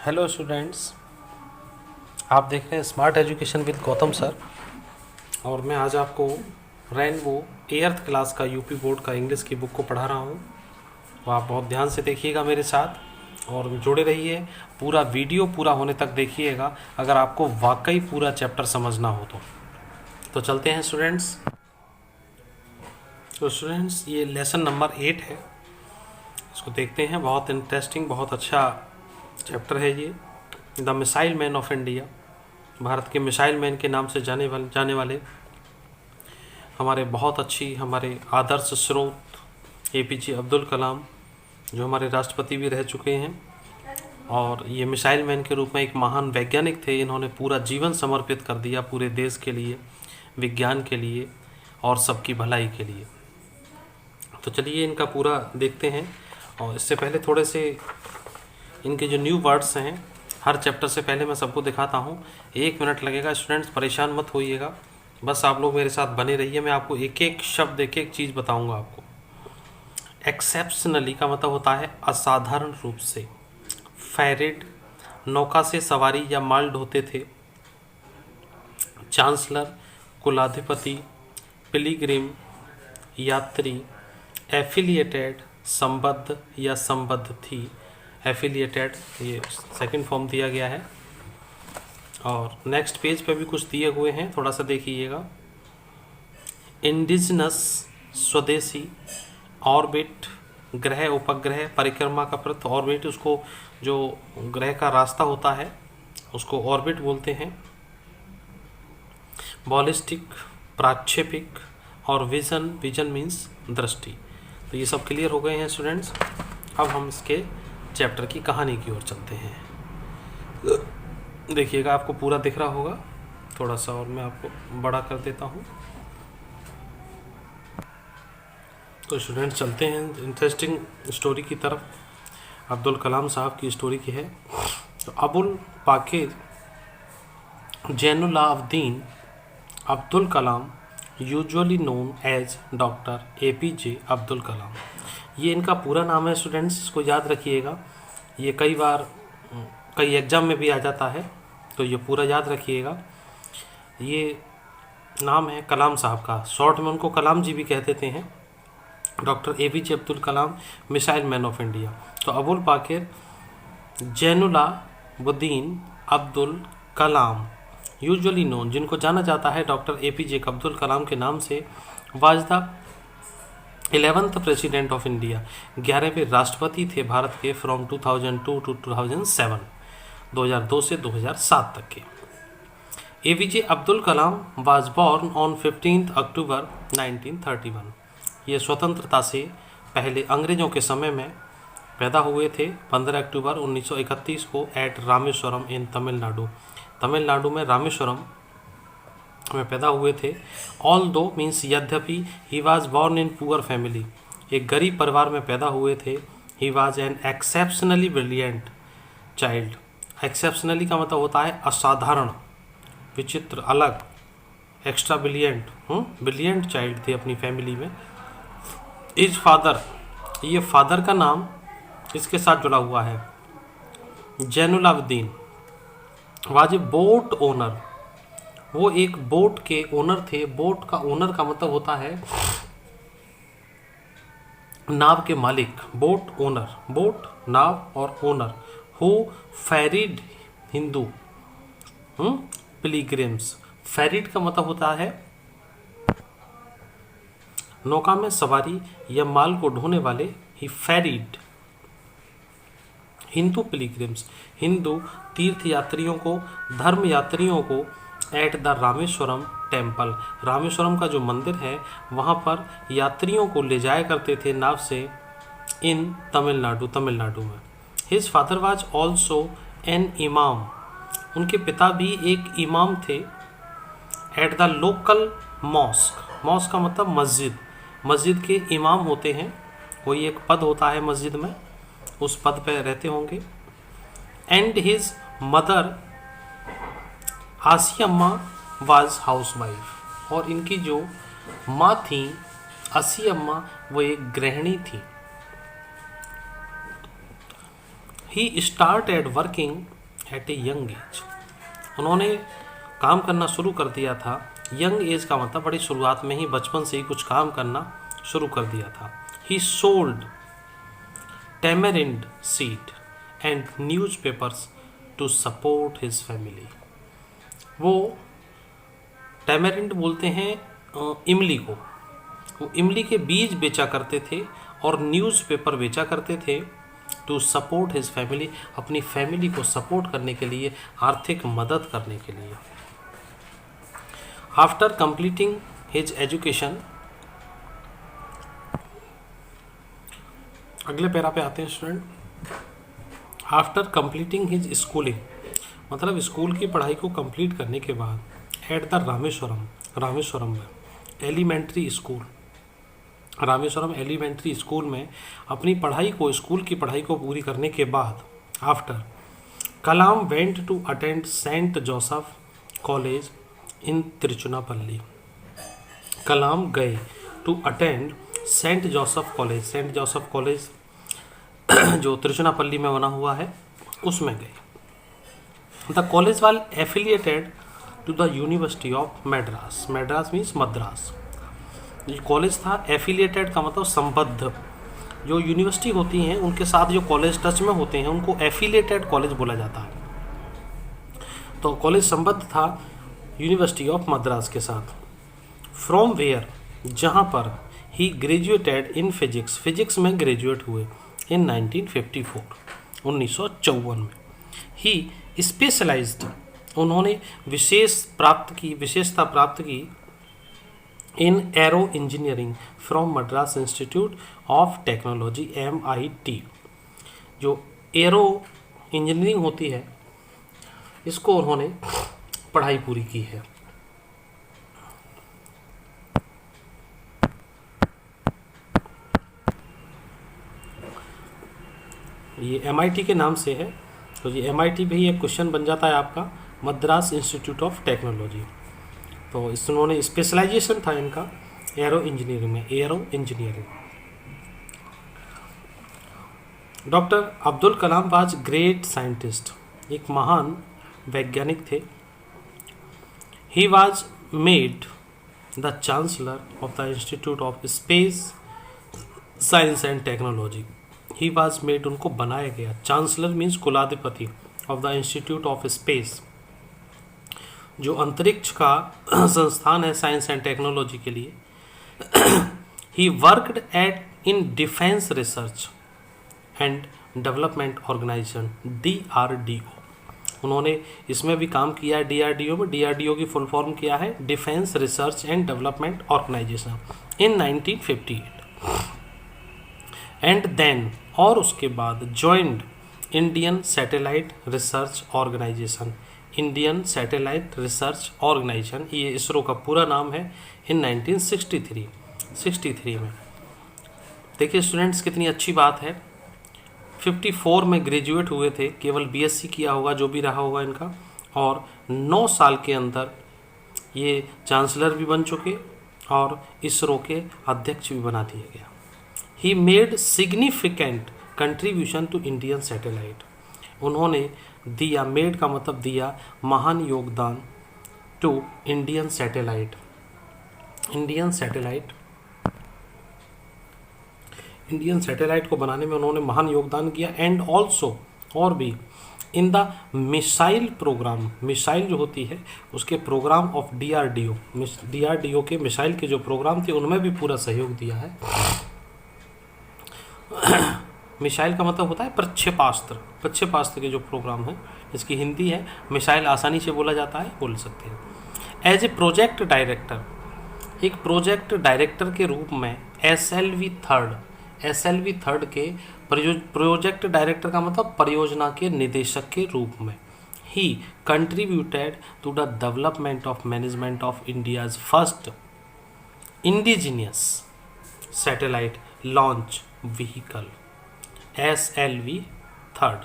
Hello students, आप देख रहे हैं smart education with Gautam sir. और मैं आज आपको रेनबो एर्थ क्लास का यूपी बोर्ड का इंग्लिश की बुक को पढ़ा रहा हूँ। तो आप बहुत ध्यान से देखिएगा मेरे साथ और जुड़े रहिए। पूरा वीडियो पूरा होने तक देखिएगा अगर आपको वाकई पूरा चैप्टर समझना हो तो चलते हैं स्टूडेंट्स। तो स्टूडेंट्स, ये लेसन नंबर 8 है, इसको देखते हैं। बहुत इंटरेस्टिंग, बहुत अच्छा चैप्टर है ये। The missile man of India, Bharat के मिसाइल मैन के नाम से जाने वाले हमारे बहुत अच्छी, हमारे आदर्श स्रोत एपीजे अब्दुल कलाम, जो हमारे राष्ट्रपति भी रह चुके हैं। और ये मिसाइल मैन के रूप में एक महान वैज्ञानिक थे। इन्होंने पूरा जीवन समर्पित कर दिया पूरे देश के लिए, विज्ञान के लिए और सबकी भलाई के लिए। तो चलिए इनका पूरा देखते हैं। और इससे पहले थोड़े से इनके जो न्यू वर्ड्स हैं, हर चैप्टर से पहले मैं सबको दिखाता हूँ। 1 मिनट लगेगा स्टूडेंट्स, परेशान मत होइएगा, बस आप लोग मेरे साथ बने रहिए। मैं आपको एक एक शब्द, एक एक चीज़ बताऊँगा आपको। एक्सेप्शनली का मतलब होता है असाधारण रूप से। फैरिड, नौका से सवारी या माल ढोते थे। चांसलर, कुलाधिपति। पिलीग्रिम, यात्री। एफिलिएटेड, संबद्ध या संबद्ध थी। एफिलिएटेड, ये सेकंड फॉर्म दिया गया है। और नेक्स्ट पेज पे भी कुछ दिए हुए हैं, थोड़ा सा देखिएगा। इंडिजिनस, स्वदेशी। ऑर्बिट, ग्रह उपग्रह, परिक्रमा का पृथ। ऑर्बिट, उसको जो ग्रह का रास्ता होता है उसको ऑर्बिट बोलते हैं। बॉलिस्टिक, प्राक्षेपिक। और विजन, विजन मीन्स दृष्टि। तो ये सब क्लियर हो गए हैं स्टूडेंट्स। अब हम इसके चैप्टर की कहानी की ओर चलते हैं। देखिएगा, आपको पूरा दिख रहा होगा। थोड़ा सा और मैं आपको बड़ा कर देता हूँ। तो स्टूडेंट्स चलते हैं इंटरेस्टिंग स्टोरी की तरफ। अब्दुल कलाम साहब की स्टोरी की है। तो Abul Pakir Jainulabdeen Abdul Kalam, usually known as doctor APJ Abdul Kalam, ये इनका पूरा नाम है स्टूडेंट्स, इसको याद रखिएगा। ये कई बार कई एग्जाम में भी आ जाता है, तो ये पूरा याद रखिएगा। ये नाम है कलाम साहब का, शॉर्ट में उनको कलाम जी भी कह देते हैं। Doctor APJ Abdul Kalam, missile man of India. तो अबुल पाकिर जैनुलाब्दीन अब्दुल कलाम, यूजुअली नोन, जिनको जाना जाता है डॉक्टर एपीजे अब्दुल कलाम के नाम से, was the 11th president of India, 11वें राष्ट्रपति थे भारत के, फ्रॉम 2002 टू 2007, 2002 से 2007 तक के। APJ Abdul Kalam was born on 15 अक्टूबर 1931, ये स्वतंत्रता से पहले अंग्रेजों के समय में पैदा हुए थे। 15 अक्टूबर 1931 को एट रामेश्वरम इन तमिलनाडु, तमिलनाडु में रामेश्वरम में पैदा हुए थे। ऑल दो मीन्स यद्यपि, he was born in poor family, एक गरीब परिवार में पैदा हुए थे। He was an exceptionally brilliant child. Exceptionally का मतलब होता है असाधारण, विचित्र, अलग। एक्स्ट्रा ब्रिलियंट, ब्रिलियंट चाइल्ड थे अपनी फैमिली में। इज फादर, ये फादर का नाम इसके साथ जुड़ा हुआ है। Jainulabdeen was a boat owner, वो एक बोट के ओनर थे। बोट का ओनर का मतलब होता है नाव के मालिक। बोट ओनर, बोट नाव और ओनर। हु फेरिड हिंदू पिलीग्रिम्स, फेरिड का मतलब होता है नौका में सवारी या माल को ढोने वाले। ही फेरिड हिंदू पिलीग्रिम्स, हिंदू तीर्थ यात्रियों को, धर्म यात्रियों को, eight the Rameswaram temple, Rameswaram का जो मंदिर है वहाँ पर यात्रियों को ले जाया करते थे नाव से, इन तमिलनाडु, तमिलनाडु में। His father was also an imam, उनके पिता भी एक इमाम थे। At the local mosque, mosque का मतलब मस्जिद, मस्जिद के इमाम होते हैं, कोई एक पद होता है मस्जिद में, उस पद पे रहते होंगे। And his mother Asiyamma was housewife, और इनकी जो माँ थी आसियम्मा, वो एक गृहिणी थी। He started working at a young age. उन्होंने काम करना शुरू कर दिया था। यंग एज का मतलब बड़ी शुरुआत में ही, बचपन से ही कुछ काम करना शुरू कर दिया था। ही sold tamarind seed and newspapers to support his family। वो टैमरिंड बोलते हैं इमली को, वो इमली के बीज बेचा करते थे और न्यूज़पेपर बेचा करते थे। टू सपोर्ट हिज फैमिली, अपनी फैमिली को सपोर्ट करने के लिए, आर्थिक मदद करने के लिए। आफ्टर कंप्लीटिंग हिज एजुकेशन, अगले पैरा पे आते हैं student. After completing his schooling, मतलब स्कूल की पढ़ाई को कंप्लीट करने के बाद एट द रामेश्वरम में elementary school, Rameswaram elementary school में अपनी पढ़ाई को, स्कूल की पढ़ाई को पूरी करने के बाद after Kalam went to attend Saint Joseph college in Tiruchirappalli. Kalam गए to attend Saint Joseph college जो तिरुचुनापल्ली में बना हुआ है उसमें गए। The college was affiliated to the university of Madras, Madras means Madras. ये कॉलेज था, एफिलिएटेड का मतलब संबद्ध। जो यूनिवर्सिटी होती हैं उनके साथ जो कॉलेज टच में होते हैं उनको एफिलिएटेड कॉलेज बोला जाता है। तो कॉलेज संबद्ध था यूनिवर्सिटी ऑफ मद्रास के साथ। फ्रॉम वेयर, जहाँ पर ही ग्रेजुएटेड इन फिजिक्स में ग्रेजुएट हुए इन 1954 में। ही स्पेशलाइज्ड, उन्होंने विशेषता प्राप्त की in aero engineering from Madras Institute of Technology MIT। जो एरो इंजीनियरिंग होती है इसको उन्होंने पढ़ाई पूरी की है। ये MIT के नाम से है, तो ये MIT पे ही एक क्वेश्चन बन जाता है आपका, मद्रास इंस्टीट्यूट ऑफ टेक्नोलॉजी। तो इस उन्होंने स्पेशलाइजेशन था इनका एरो इंजीनियरिंग में, arrow engineering. Doctor Abdul Kalam was great scientist, एक महान वैज्ञानिक थे। He was made the chancellor of the institute of space science and technology. He was made, उनको बनाया गया, चांसलर मीन्स कुलाधिपति, of the institute of space, जो अंतरिक्ष का संस्थान है साइंस एंड टेक्नोलॉजी के लिए। He worked at in defence research and development organisation DRDO। उन्होंने इसमें भी काम किया है DRDO में। DRDO की फुल फॉर्म क्या है? Defence research and development organisation in 1958। And then, और उसके बाद joined Indian satellite research organisation, Indian satellite research organisation, ये इसरो का पूरा नाम है, इन 1963 में। देखिए स्टूडेंट्स कितनी अच्छी बात है, 54 में ग्रेजुएट हुए थे, केवल BSc किया होगा जो भी रहा होगा इनका, और 9 साल के अंदर ये चांसलर भी बन चुके और इसरो के अध्यक्ष भी बना दिए गया। He made significant contribution to Indian satellite, उन्होंने दिया, मेड का मतलब दिया, महान योगदान to Indian satellite, Indian satellite को बनाने में उन्होंने महान योगदान किया। एंड ऑल्सो, और भी, in the missile programme, missile जो होती है उसके प्रोग्राम ऑफ DRDO के मिसाइल के जो प्रोग्राम थे उनमें भी पूरा सहयोग दिया है। मिसाइल का मतलब होता है प्रक्षेपास्त्र के जो प्रोग्राम है, इसकी हिंदी है मिसाइल, आसानी से बोला जाता है, बोल सकते हैं। एज ए प्रोजेक्ट डायरेक्टर, एक प्रोजेक्ट डायरेक्टर के रूप में SLV थर्ड के प्रोजेक्ट डायरेक्टर का मतलब परियोजना के निदेशक के रूप में। He contributed to the development of management of India's first indigenous satellite launch vehicle SLV third.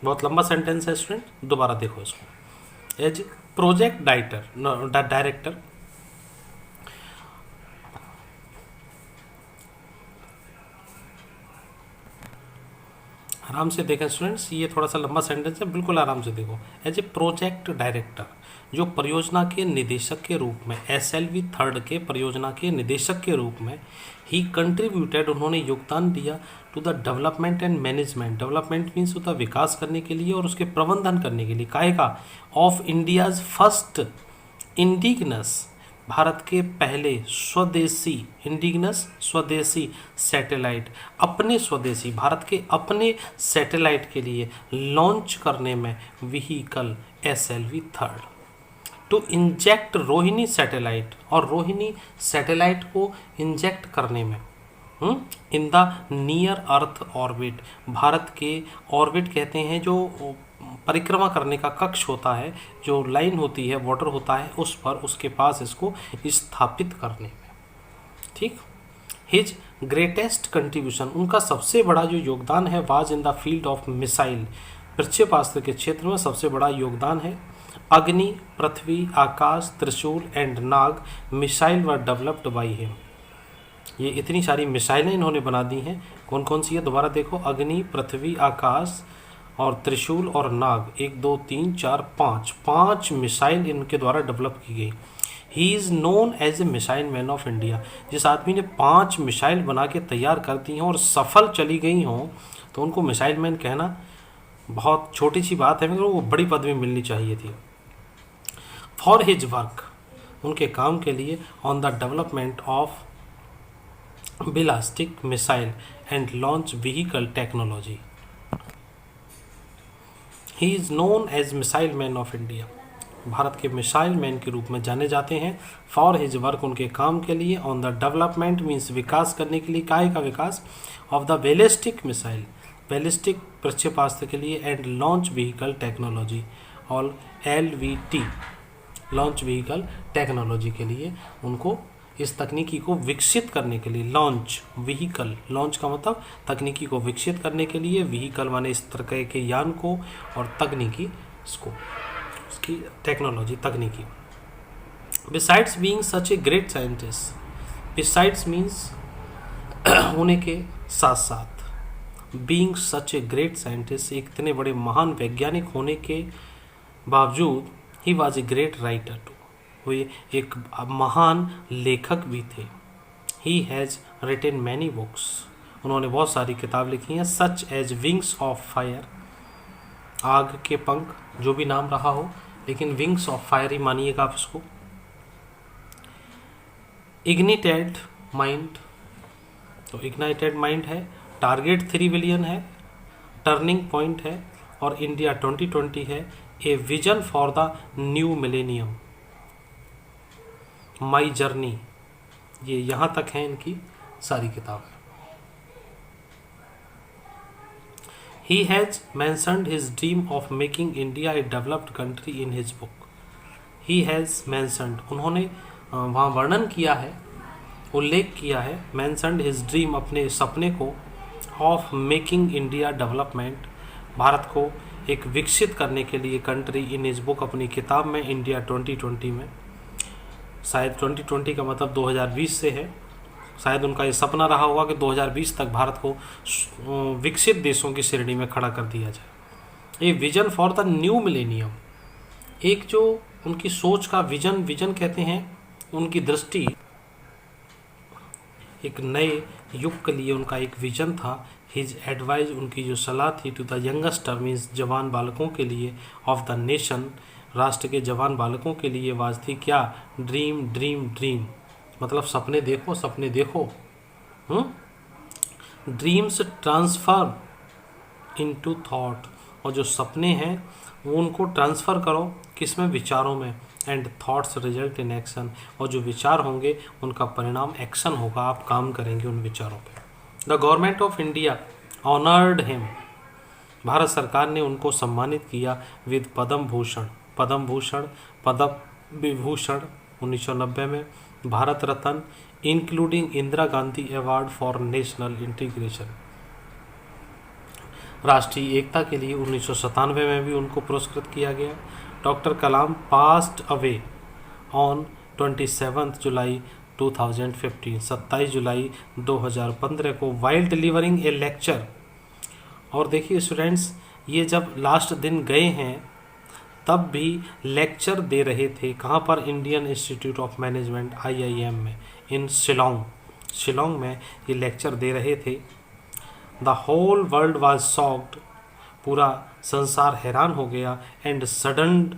बहुत लंबा सेंटेंस है स्टूडेंट, दोबारा देखो इसको। एज प्रोजेक्ट डायरेक्टर आराम से देखें स्टूडेंट्स, ये थोड़ा सा लंबा सेंटेंस है, बिल्कुल आराम से देखो। एज ए प्रोजेक्ट डायरेक्टर, जो परियोजना के निदेशक के रूप में, SLV थर्ड के परियोजना के निदेशक के रूप में, ही कंट्रीब्यूटेड, उन्होंने योगदान दिया to the development and management, development means होता विकास करने के लिए और उसके प्रबंधन करने के लिए, काहेगा, ऑफ इंडियाज फर्स्ट इंडिगनस, भारत के पहले स्वदेशी, इंडिगनस स्वदेशी सैटेलाइट, अपने स्वदेशी भारत के अपने सैटेलाइट के लिए लॉन्च करने में vehicle SLV third, to inject Rohini satellite, और रोहिणी सैटेलाइट को इंजेक्ट करने में in the near earth orbit, Bharat के ऑर्बिट कहते हैं जो परिक्रमा करने का कक्ष होता है, जो लाइन होती है, वाटर होता है उस पर, उसके पास इसको स्थापित करने में। ठीक। हिज ग्रेटेस्ट कंट्रीब्यूशन, उनका सबसे बड़ा जो योगदान है, was in the field of missile, प्रक्षेपास्त्र के क्षेत्र में सबसे बड़ा योगदान है। अग्नि, पृथ्वी, आकाश, त्रिशूल and Nag missile were developed by him, ये इतनी सारी मिसाइलें इन्होंने बना दी हैं। कौन कौन सी है, दोबारा देखो, अग्नि, पृथ्वी, आकाश और त्रिशूल और नाग, 1 2 3 4 5 मिसाइल इनके द्वारा डेवलप की गई। He is known as a missile man of India, जिस आदमी ने 5 मिसाइल बना के तैयार कर दी हों और सफल चली गई हों, तो उनको मिसाइल मैन कहना बहुत छोटी सी बात है, मगर वो बड़ी पदवी मिलनी चाहिए थी। फॉर हिज वर्क, उनके काम के लिए, on the development of ballistic missile and launch vehicle technology, he is known as missile man of India, Bharat के मिसाइल मैन के रूप में जाने जाते हैं। फॉर हिज वर्क, उनके काम के लिए, ऑन द डेवलपमेंट मीन्स विकास करने के लिए, काहे का विकास, of the ballistic missile, ballistic प्रक्षेपास्त्र के लिए, एंड लॉन्च व्हीकल टेक्नोलॉजी, और LVT लॉन्च व्हीकल टेक्नोलॉजी के लिए, उनको इस तकनीकी को विकसित करने के लिए, लॉन्च व्हीकल, लॉन्च का मतलब तकनीकी को विकसित करने के लिए, व्हीकल माने इस तरह के यान को, और तकनीकी इसको, उसकी टेक्नोलॉजी, तकनीकी। Besides being such a great scientist, besides means होने के साथ साथ, being such a great scientist, एक इतने बड़े महान वैज्ञानिक होने के बावजूद, he was a great writer too, वे एक महान लेखक भी थे। He has written many books, उन्होंने बहुत सारी किताब लिखी हैं। Such as Wings of Fire, आग के पंख, जो भी नाम रहा हो, लेकिन विंग्स ऑफ फायर ही मानिएगा आप इसको। इग्निटेड माइंड, तो इग्नाइटेड माइंड है, टारगेट 3 बिलियन है, टर्निंग पॉइंट है, और इंडिया 2020 है, a vision for the new millennium, my journey, ये यहाँ तक है इनकी सारी किताबें। He has mentioned his dream of making India A developed country in his book, he has mentioned, उन्होंने वहाँ वर्णन किया है, उल्लेख किया है, मैंशनड हिज ड्रीम, अपने सपने को, of making India development, Bharat को एक विकसित करने के लिए, कंट्री, इन हिज बुक, अपनी किताब में, इंडिया 2020 में, शायद 2020 का मतलब 2020 से है, शायद उनका ये सपना रहा होगा कि 2020 तक भारत को विकसित देशों की श्रेणी में खड़ा कर दिया जाए। ये vision for the new millennium, एक जो उनकी सोच का विजन, विजन कहते हैं उनकी दृष्टि, एक नए युग के लिए उनका एक विजन था। हिज एडवाइस, उनकी जो सलाह थी, टू द यंगस्टर मीन्स जवान बालकों के लिए, ऑफ द नेशन, राष्ट्र के जवान बालकों के लिए, वाज थी क्या, ड्रीम ड्रीम ड्रीम, मतलब सपने देखो, सपने देखो। ड्रीम्स ट्रांसफर इनटू थॉट, और जो सपने हैं वो उनको ट्रांसफ़र करो किस में, विचारों में, and thoughts result in action, और जो विचार होंगे उनका परिणाम एक्शन होगा, आप काम करेंगे उन विचारों पे। The government of India honoured him, Bharat सरकार ने उनको सम्मानित किया विद पद्म भूषण, पद्म भूषण, पद्म विभूषण 1990 में, Bharat Ratna, including Indira Gandhi award for national integration, राष्ट्रीय एकता के लिए 1997 में भी उनको पुरस्कृत किया गया। Doctor Kalam passed away on 27 जुलाई 2015, 27 जुलाई 2015 को, वाइल डिलीवरिंग ए लेक्चर और देखिए स्टूडेंट्स, ये जब लास्ट दिन गए हैं तब भी लेक्चर दे रहे थे। कहाँ पर? Indian institute of management IIM में, इन शिलोंग में ये लेक्चर दे रहे थे। The whole world was shocked, पूरा संसार हैरान हो गया। And saddened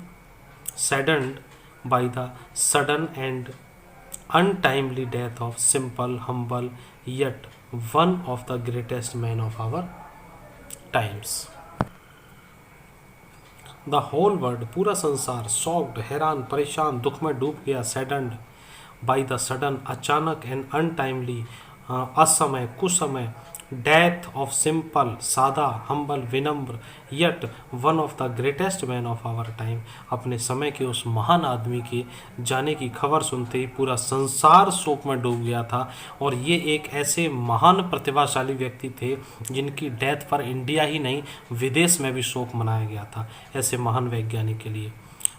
by the sudden and untimely death of simple humble yet one of the greatest men of our times. The whole world, पूरा संसार, शॉक्ड, हैरान, परेशान, दुख में डूब गया, सैडन्ड बाय द सडन, अचानक, एंड अनटाइमली, असमय, कुसमय, डेथ ऑफ सिंपल, सादा, हम्बल, विनम्र, yet one of the greatest man of our time, अपने समय के उस महान आदमी के जाने की खबर सुनते ही पूरा संसार शोक में डूब गया था। और ये एक ऐसे महान प्रतिभाशाली व्यक्ति थे जिनकी डेथ पर इंडिया ही नहीं विदेश में भी शोक मनाया गया था, ऐसे महान वैज्ञानिक के लिए।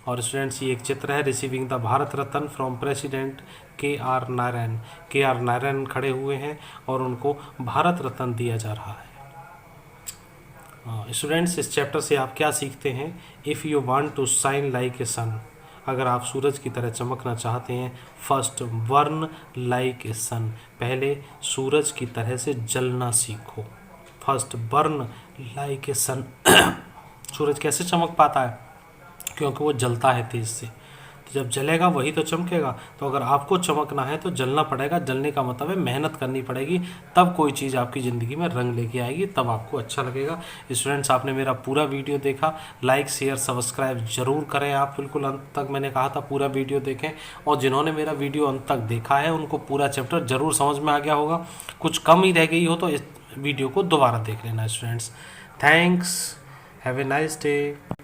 और स्टूडेंट्स, ये एक चित्र है receiving the Bharat Ratna from president KR Narayan. KR Narayan खड़े हुए हैं और उनको भारत रत्न दिया जा रहा है। स्टूडेंट्स, इस चैप्टर से आप क्या सीखते हैं? If you want to shine like a sun, अगर आप सूरज की तरह चमकना चाहते हैं, first burn like a sun, पहले सूरज की तरह से जलना सीखो। First burn like a sun. सूरज कैसे चमक पाता है? क्योंकि वो जलता है तेज से, तो जब जलेगा वही तो चमकेगा। तो अगर आपको चमकना है तो जलना पड़ेगा। जलने का मतलब है मेहनत करनी पड़ेगी, तब कोई चीज़ आपकी ज़िंदगी में रंग लेके आएगी, तब आपको अच्छा लगेगा। स्टूडेंट्स, आपने मेरा पूरा वीडियो देखा, लाइक शेयर सब्सक्राइब जरूर करें आप, बिल्कुल अंत तक। मैंने कहा था पूरा वीडियो देखें, और जिन्होंने मेरा वीडियो अंत तक देखा है उनको पूरा चैप्टर जरूर समझ में आ गया होगा। कुछ कम ही रह गई हो तो इस वीडियो को दोबारा देख लेना students. Thanks, have a nice day.